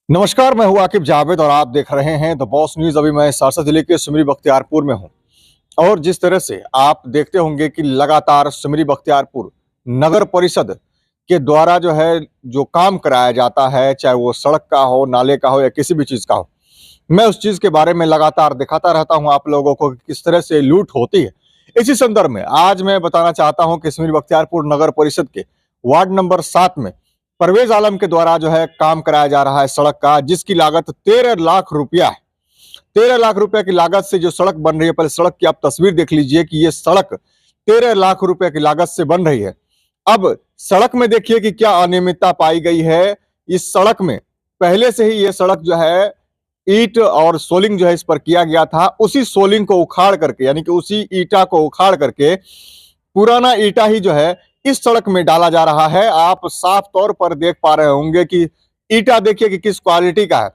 नमस्कार, मैं हूं आकिब जावेद और आप देख रहे हैं द बॉस न्यूज। अभी मैं सहरसा जिले के सिमरी बख्तियारपुर में हूं और जिस तरह से आप देखते होंगे कि लगातार सिमरी बख्तियारपुर नगर परिषद के द्वारा जो काम कराया जाता है, चाहे वो सड़क का हो, नाले का हो या किसी भी चीज का हो, मैं उस चीज के बारे में लगातार दिखाता रहता हूं आप लोगों को कि किस तरह से लूट होती है। इसी संदर्भ में आज मैं बताना चाहता हूं कि सिमरी बख्तियारपुर नगर परिषद के वार्ड नंबर 7 में परवेज आलम के द्वारा काम कराया जा रहा है सड़क का, जिसकी लागत 13 लाख रुपया है। 13 लाख रुपए की लागत से जो सड़क बन रही है, पहले सड़क की आप तस्वीर देख लीजिए कि ये सड़क 13 लाख रुपए की लागत से बन रही है। अब सड़क में देखिए कि क्या अनियमितता पाई गई है। इस सड़क में पहले से ही ये सड़क ईंट और सोलिंग इस पर किया गया था। उसी सोलिंग को उखाड़ करके, यानी कि उसी ईटा को उखाड़ करके पुराना ईटा ही इस सड़क में डाला जा रहा है। आप साफ तौर पर देख पा रहे होंगे कि ईटा देखिए कि किस क्वालिटी का है।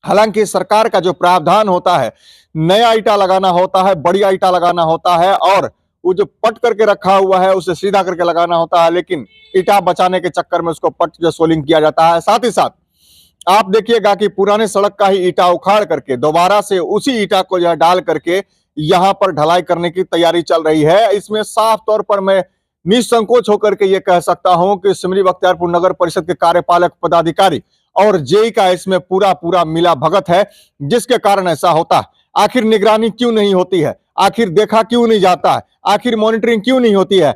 हालांकि सरकार का जो प्रावधान होता है, नया ईटा लगाना होता है, बढ़िया ईटा लगाना होता है और वो जो पट करके रखा हुआ है उसे सीधा करके लगाना होता है, लेकिन ईटा बचाने के चक्कर में उसको पट सोलिंग किया जाता है। साथ ही साथ आप देखिएगा कि पुराने सड़क का ही ईटा उखाड़ करके दोबारा से उसी ईटा को डाल करके यहां पर ढलाई करने की तैयारी चल रही है। इसमें साफ तौर पर मैं निसंकोच होकर के ये कह सकता हूं कि सिमरी बख्तियारपुर नगर परिषद के कार्यपालक पदाधिकारी और जेई का इसमें पूरा पूरा मिला भगत है, जिसके कारण ऐसा होता है। आखिर निगरानी क्यों नहीं होती है? आखिर देखा क्यों नहीं जाता है? आखिर मॉनिटरिंग क्यों नहीं होती है?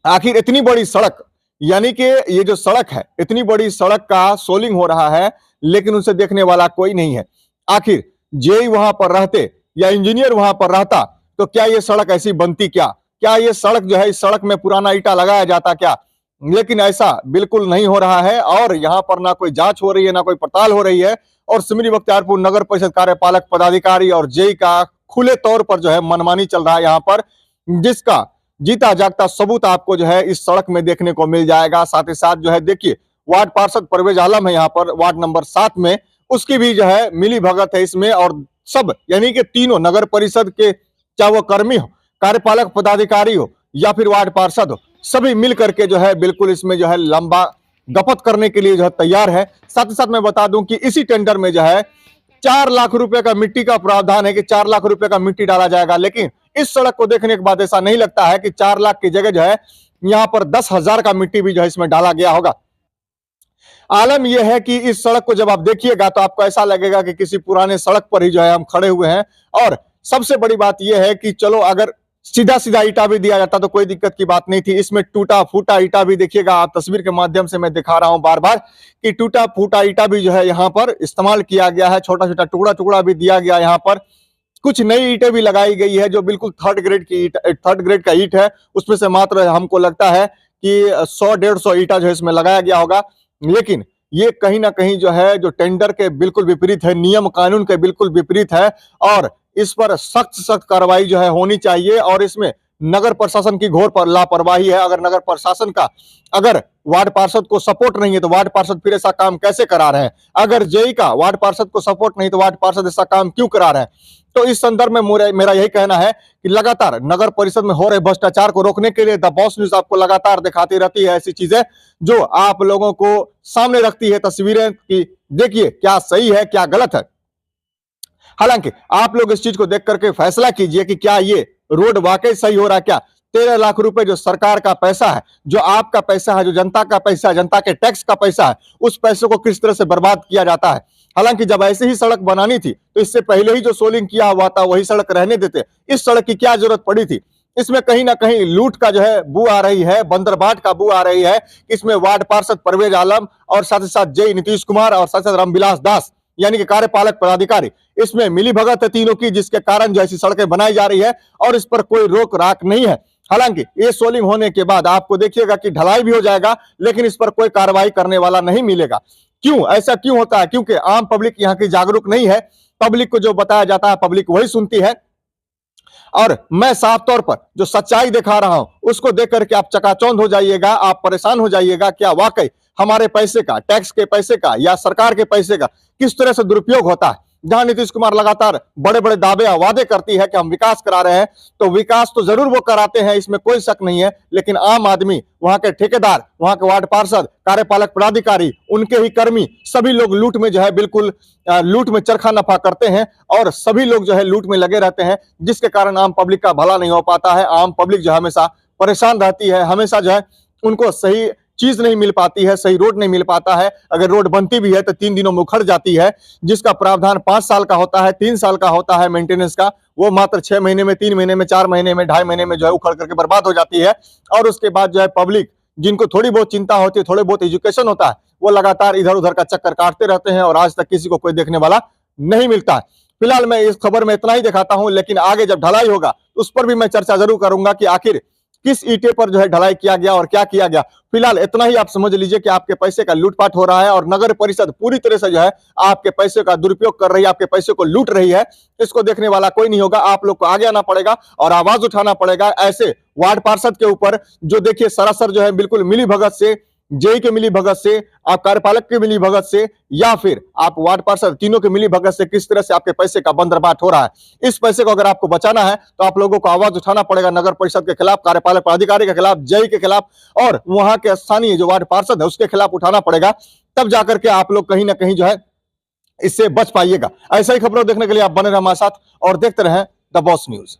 आखिर इतनी बड़ी सड़क, यानी कि ये जो सड़क है, इतनी बड़ी सड़क का सोलिंग हो रहा है, लेकिन उसे देखने वाला कोई नहीं है। आखिर जेई वहां पर रहते या इंजीनियर वहां पर रहता तो क्या ये सड़क ऐसी बनती? क्या ये सड़क इस सड़क में पुराना ईटा लगाया जाता क्या? लेकिन ऐसा बिल्कुल नहीं हो रहा है और यहाँ पर ना कोई जांच हो रही है, ना कोई पड़ताल हो रही है। और सिमरी बख्तियारपुर नगर परिषद कार्यपालक पदाधिकारी और जेई का खुले तौर पर मनमानी चल रहा है यहाँ पर, जिसका जीता जागता सबूत आपको इस सड़क में देखने को मिल जाएगा। साथ ही साथ देखिए, वार्ड पार्षद परवेज आलम है यहाँ पर वार्ड नंबर 7 में, उसकी भी मिली भगत है इसमें। और सब, यानी कि तीनों नगर परिषद के, चाहे वो कर्मी हो, कार्यपालक पदाधिकारी हो या फिर वार्ड पार्षद हो, सभी मिल करके बिल्कुल इसमें लंबा गपत करने के लिए तैयार है। साथ ही साथ मैं बता दूं कि इसी टेंडर में 4 लाख रुपए का मिट्टी का प्रावधान है कि 4 लाख रुपए का मिट्टी डाला जाएगा। लेकिन इस सड़क को देखने के बाद ऐसा नहीं लगता है कि 4 लाख की जगह यहाँ पर 10,000 का मिट्टी भी इसमें डाला गया होगा। आलम यह है कि इस सड़क को जब आप देखिएगा तो आपको ऐसा लगेगा कि किसी पुराने सड़क पर ही हम खड़े हुए हैं। और सबसे बड़ी बात यह है कि चलो, अगर सीधा सीधा ईटा भी दिया जाता तो कोई दिक्कत की बात नहीं थी। इसमें टूटा फूटा ईटा भी देखिएगा, आप तस्वीर के माध्यम से मैं दिखा रहा हूं बार बार कि टूटा फूटा ईटा भी यहाँ पर इस्तेमाल किया गया है। छोटा छोटा टुकड़ा टुकड़ा भी दिया गया यहाँ पर। कुछ नई ईटें भी लगाई गई है जो बिल्कुल थर्ड ग्रेड का ईट है। उसमें से मात्र हमको लगता है कि 100-150 ईटा इसमें लगाया गया होगा। लेकिन ये कहीं ना कहीं जो टेंडर के बिल्कुल विपरीत है, नियम कानून के बिल्कुल विपरीत है और इस पर सख्त सख्त कार्रवाई होनी चाहिए। और इसमें नगर प्रशासन की घोर पर लापरवाही है। अगर नगर प्रशासन का, अगर वार्ड पार्षद को सपोर्ट नहीं है तो वार्ड पार्षद फिर ऐसा काम कैसे करा रहे हैं? अगर जेई का वार्ड पार्षद को सपोर्ट नहीं तो वार्ड पार्षद ऐसा काम क्यों करा रहे हैं? तो इस संदर्भ में मेरा यही कहना है कि लगातार नगर परिषद में हो रहे भ्रष्टाचार को रोकने के लिए द बॉस न्यूज आपको लगातार दिखाती रहती है ऐसी चीजें जो आप लोगों को सामने रखती है तस्वीरें कि देखिए क्या सही है, क्या गलत है। हालांकि आप लोग इस चीज को देख करके फैसला कीजिए कि क्या ये रोड वाकई सही हो रहा है क्या? 13 लाख रुपए जो सरकार का पैसा है, जो आपका पैसा है, जो जनता का पैसा है, जनता के टैक्स का पैसा है, उस पैसे को किस तरह से बर्बाद किया जाता है। हालांकि जब ऐसे ही सड़क बनानी थी तो इससे पहले ही जो सोलिंग किया हुआ था वही सड़क रहने देते। इस सड़क की क्या जरूरत पड़ी थी? इसमें कहीं ना कहीं लूट का बू आ रही है, बंदरबाट का बू आ रही है। इसमें वार्ड पार्षद परवेज आलम और साथ ही साथ जेई नीतीश कुमार और साथ ही साथ रामविलास दास, यानी कि कार्यपालक पदाधिकारी, इसमें मिली भगत है तीनों की, जिसके कारण ऐसी सड़कें बनाई जा रही है और इस पर कोई रोक राक नहीं है। हालांकि ये सोलिंग होने के बाद आपको देखिएगा कि ढलाई भी हो जाएगा, लेकिन इस पर कोई कार्रवाई करने वाला नहीं मिलेगा। क्यों ऐसा क्यों होता है? क्योंकि आम पब्लिक यहाँ की जागरूक नहीं है। पब्लिक को जो बताया जाता है पब्लिक वही सुनती है। और मैं साफ तौर पर जो सच्चाई दिखा रहा हूं उसको देख करके आप चकाचौंध हो जाइएगा, आप परेशान हो जाइएगा। क्या वाकई हमारे पैसे का, टैक्स के पैसे का या सरकार के पैसे का किस तरह से दुरुपयोग होता है? जहां नीतीश कुमार लगातार बड़े बड़े दावे या वादे करती है कि हम विकास करा रहे हैं, तो विकास तो जरूर वो कराते हैं, इसमें कोई शक नहीं है, लेकिन आम आदमी, वहां के ठेकेदार, वहां के वार्ड पार्षद, कार्यपालक पदाधिकारी, उनके ही कर्मी, सभी लोग लूट में जो है बिल्कुल लूट में चरखा नफा करते हैं और सभी लोग जो है लूट में लगे रहते हैं, जिसके कारण आम पब्लिक का भला नहीं हो पाता है। आम पब्लिक जो हमेशा परेशान रहती है, हमेशा जो है उनको सही चीज नहीं मिल पाती है, सही रोड नहीं मिल पाता है। अगर रोड बनती भी है तो 3 दिनों में उखड़ जाती है, जिसका प्रावधान 5 साल का होता है, 3 साल का होता है मेंटेनेंस का, वो मात्र 6 महीने में, 3 महीने में, 4 महीने में, 2.5 महीने में जो है उखड़ करके बर्बाद हो जाती है। और उसके बाद जो है पब्लिक, जिनको थोड़ी बहुत चिंता होती है, थोड़े बहुत एजुकेशन होता है, वो लगातार इधर उधर का चक्कर काटते रहते हैं और आज तक किसी को कोई देखने वाला नहीं मिलता है। फिलहाल मैं इस खबर में इतना ही दिखाता हूं, लेकिन आगे जब ढलाई होगा उस पर भी मैं चर्चा जरूर करूंगा कि आखिर किस ईंटे पर जो है ढलाई किया गया और क्या किया गया। फिलहाल इतना ही आप समझ लीजिए कि आपके पैसे का लूटपाट हो रहा है और नगर परिषद पूरी तरह से जो है आपके पैसे का दुरुपयोग कर रही है, आपके पैसे को लूट रही है। इसको देखने वाला कोई नहीं होगा। आप लोग को आगे आना पड़ेगा और आवाज उठाना पड़ेगा ऐसे वार्ड पार्षद के ऊपर, जो देखिए सरासर जो है बिल्कुल मिली भगत से, जेई के मिली भगत से, आप कार्यपालक के मिली भगत से, या फिर आप वार्ड पार्षद, तीनों के मिली भगत से किस तरह से आपके पैसे का बंदरबाट हो रहा है। इस पैसे को अगर आपको बचाना है तो आप लोगों को आवाज उठाना पड़ेगा नगर परिषद के खिलाफ, कार्यपालक पदाधिकारी के खिलाफ, जेई के खिलाफ और वहां के स्थानीय जो वार्ड पार्षद है उसके खिलाफ उठाना पड़ेगा। तब जाकर के आप लोग कहीं ना कहीं जो है इससे बच पाइएगा। ऐसा ही खबरों देखने के लिए आप बने रहे हमारे साथ और देखते रहें द बॉस न्यूज।